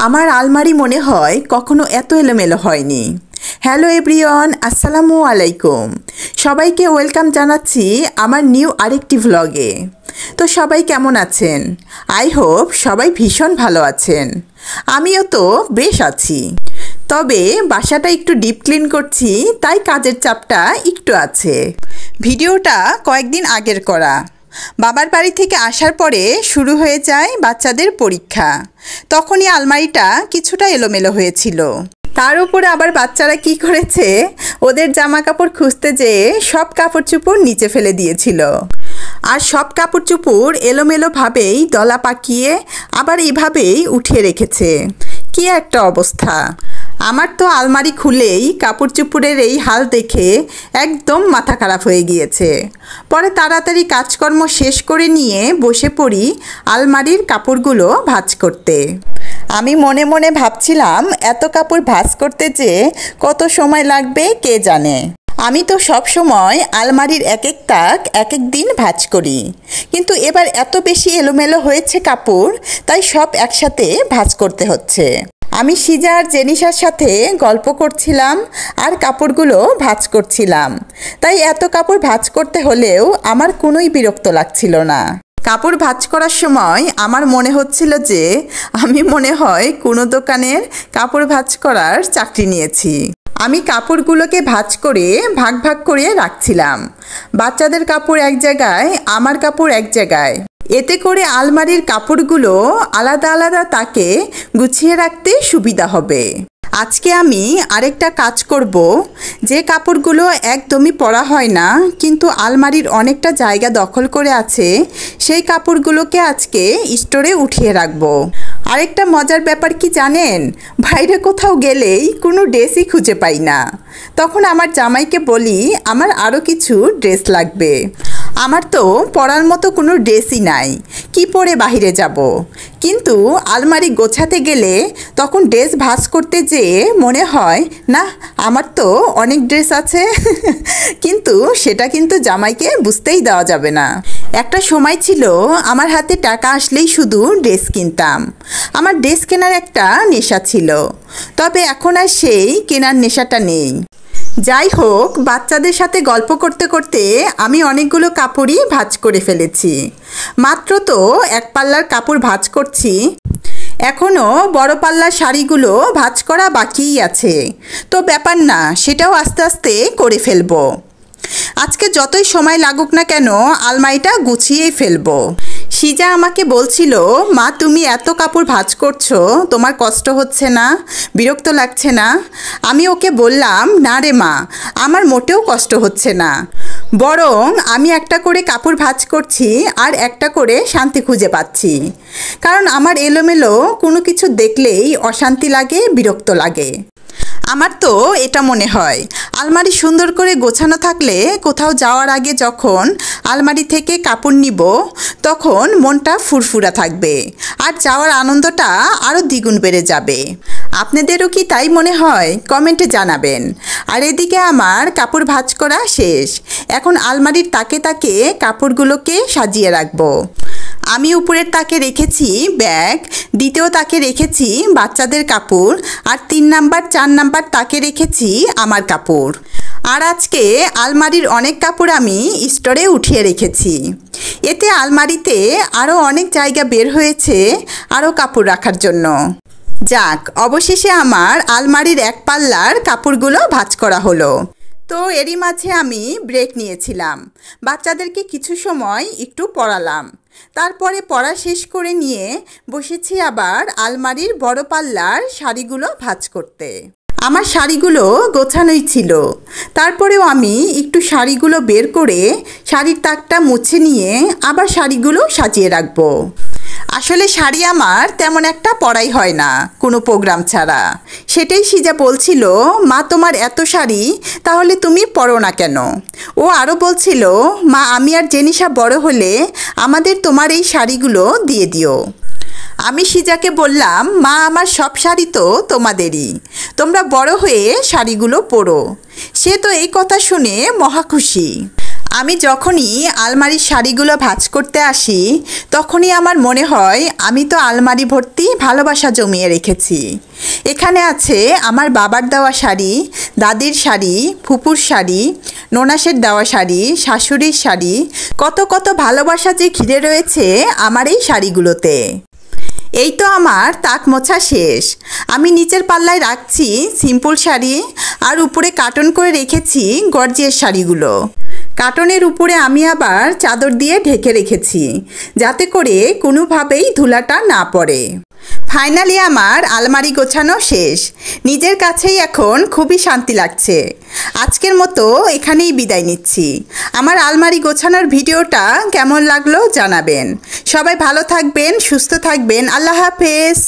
আমার আলমারি মনে হয় কখনো এত এলোমেলো হয়নি। হ্যালো এভরিওয়ান, আসসালামু আলাইকুম। সবাইকে ওয়েলকাম জানাচ্ছি আমার নিউ আরেকটি ভ্লগে। তো সবাই কেমন আছেন? আই হোপ সবাই ভীষণ ভালো আছেন। আমিও তো বেশ আছি, তবে বাসাটা একটু ডিপ ক্লিন করছি, তাই কাজের চাপটা একটু আছে। ভিডিওটা কয়েকদিন আগের করা। বাবার বাড়ি থেকে আসার পরে শুরু হয়ে যায় বাচ্চাদের পরীক্ষা। তখনই আলমারিটা কিছুটা এলোমেলো হয়েছিল। তার উপরে আবার বাচ্চারা কি করেছে, ওদের জামা কাপড় খুঁজতে যেয়ে সব কাপড় চোপড় নিচে ফেলে দিয়েছিল। আর সব কাপড় চোপড় এলোমেলোভাবেই দলা পাকিয়ে আবার এভাবেই উঠিয়ে রেখেছে। কি একটা অবস্থা! আমার তো আলমারি খুলেই কাপড় চোপড়ের এই হাল দেখে একদম মাথা খারাপ হয়ে গিয়েছে। পরে তাড়াতাড়ি কাজকর্ম শেষ করে নিয়ে বসে পড়ি আলমারির কাপড়গুলো ভাঁজ করতে। আমি মনে মনে ভাবছিলাম, এত কাপড় ভাঁজ করতে যে কত সময় লাগবে কে জানে। আমি তো সব সময় আলমারির এক এক তাক এক এক দিন ভাঁজ করি, কিন্তু এবার এত বেশি এলোমেলো হয়েছে কাপড়, তাই সব একসাথে ভাঁজ করতে হচ্ছে। আমি সিজা আর জেনিসার সাথে গল্প করছিলাম আর কাপড়গুলো ভাঁজ করছিলাম, তাই এত কাপড় ভাঁজ করতে হলেও আমার কোনোই বিরক্ত লাগছিল না। কাপড় ভাঁজ করার সময় আমার মনে হচ্ছিল যে আমি মনে হয় কোনো দোকানের কাপড় ভাঁজ করার চাকরি নিয়েছি। আমি কাপড়গুলোকে ভাঁজ করে ভাগ ভাগ করে রাখছিলাম। বাচ্চাদের কাপড় এক জায়গায়, আমার কাপড় এক জায়গায়। এতে করে আলমারির কাপড়গুলো আলাদা আলাদা তাকে গুছিয়ে রাখতে সুবিধা হবে। আজকে আমি আরেকটা কাজ করব। যে কাপড়গুলো একদমই পরা হয় না কিন্তু আলমারির অনেকটা জায়গা দখল করে আছে, সেই কাপড়গুলোকে আজকে স্টোরে উঠিয়ে রাখবো। আরেকটা মজার ব্যাপার কি জানেন, বাইরে কোথাও গেলেই কোনো ড্রেসই খুঁজে পাই না। তখন আমার জামাইকে বলি আমার আরও কিছু ড্রেস লাগবে। আমার তো পরার মতো কোনো ড্রেসই নাই, কি পরে বাইরে যাব। কিন্তু আলমারি গোছাতে গেলে তখন ড্রেস ভাঁজ করতে যেয়ে মনে হয় না, আমার তো অনেক ড্রেস আছে। কিন্তু সেটা কিন্তু জামাইকে বুঝতেই দেওয়া যাবে না। একটা সময় ছিল আমার হাতে টাকা আসলেই শুধু ড্রেস কিনতাম। আমার ড্রেস কেনার একটা নেশা ছিল, তবে এখন আর সেই কেনার নেশাটা নেই। যাই হোক, বাচ্চাদের সাথে গল্প করতে করতে আমি অনেকগুলো কাপড়ই ভাঁজ করে ফেলেছি। মাত্র তো এক পাল্লার কাপড় ভাঁজ করছি, এখনও বড় পাল্লার শাড়িগুলো ভাঁজ করা বাকিই আছে। তো ব্যাপার না, সেটাও আস্তে আস্তে করে ফেলবো। আজকে যতই সময় লাগুক না কেন আলমারিটা গুছিয়েই ফেলবো। সিজা আমাকে বলছিল, মা তুমি এত কাপড় ভাঁজ করছো, তোমার কষ্ট হচ্ছে না, বিরক্ত লাগছে না? আমি ওকে বললাম, না রে মা, আমার মোটেও কষ্ট হচ্ছে না, বরং আমি একটা করে কাপড় ভাঁজ করছি আর একটা করে শান্তি খুঁজে পাচ্ছি। কারণ আমার এলোমেলো কোনো কিছু দেখলেই অশান্তি লাগে, বিরক্ত লাগে। আমার তো এটা মনে হয়, আলমারি সুন্দর করে গোছানো থাকলে কোথাও যাওয়ার আগে যখন আলমারি থেকে কাপড় নিব তখন মনটা ফুরফুরা থাকবে আর যাওয়ার আনন্দটা আরও দ্বিগুণ বেড়ে যাবে। আপনাদেরও কি তাই মনে হয়? কমেন্টে জানাবেন। আর এদিকে আমার কাপড় ভাঁজ করা শেষ। এখন আলমারির তাকে তাকে কাপড়গুলোকে সাজিয়ে রাখবো। আমি উপরের তাকে রেখেছি ব্যাগ, দ্বিতীয় তাকে রেখেছি বাচ্চাদের কাপড়, আর 3 নাম্বার 4 নাম্বার তাকে রেখেছি আমার কাপড়। আর আজকে আলমারির অনেক কাপড় আমি স্টোরে উঠিয়ে রেখেছি। এতে আলমারিতে আরও অনেক জায়গা বের হয়েছে আরও কাপড় রাখার জন্য। যাক, অবশেষে আমার আলমারির এক পাল্লার কাপড়গুলো ভাঁজ করা হলো। তো এরই মাঝে আমি ব্রেক নিয়েছিলাম, বাচ্চাদেরকে কিছু সময় একটু পড়ালাম। তারপরে পড়া শেষ করে নিয়ে বসেছি আবার আলমারির বড় পাল্লার শাড়িগুলো ভাঁজ করতে। আমার শাড়িগুলো গোছানোই ছিল, তারপরেও আমি একটু শাড়িগুলো বের করে শাড়ির তাকটা মুছে নিয়ে আবার শাড়িগুলো সাজিয়ে রাখবো। আসলে শাড়ি আমার তেমন একটা পরাই হয় না কোনো প্রোগ্রাম ছাড়া। সেটাই সিজা বলছিল, মা তোমার এত শাড়ি, তাহলে তুমি পরো না কেন? ও আরও বলছিল, মা আমি আর জেনিসা বড় হলে আমাদের তোমার এই শাড়িগুলো দিয়ে দিও। আমি সিজাকে বললাম, মা আমার সব শাড়ি তো তোমাদেরই, তোমরা বড় হয়ে শাড়িগুলো পরো। সে তো এই কথা শুনে মহা খুশি। আমি যখনই আলমারির শাড়িগুলো ভাঁজ করতে আসি তখনই আমার মনে হয় আমি তো আলমারি ভর্তি ভালোবাসা জমিয়ে রেখেছি। এখানে আছে আমার বাবার দেওয়া শাড়ি, দাদির শাড়ি, ফুপুর শাড়ি, ননাসের দেওয়া শাড়ি, শাশুড়ির শাড়ি, কত কত ভালোবাসা যে ঘিরে রয়েছে আমার এই শাড়িগুলোতে। এই তো আমার তাক মোছা শেষ। আমি নিচের পাল্লায় রাখছি সিম্পল শাড়ি আর উপরে কার্টন করে রেখেছি গর্জিয়াস শাড়িগুলো। কার্টনের উপরে আমি আবার চাদর দিয়ে ঢেকে রেখেছি যাতে করে কোনোভাবেই ধুলাটা না পড়ে। ফাইনালি আমার আলমারি গোছানো শেষ। নিজের কাছেই এখন খুবই শান্তি লাগছে। আজকের মতো এখানেই বিদায় নিচ্ছি। আমার আলমারি গোছানোর ভিডিওটা কেমন লাগলো জানাবেন। সবাই ভালো থাকবেন, সুস্থ থাকবেন। আল্লাহ হাফেজ।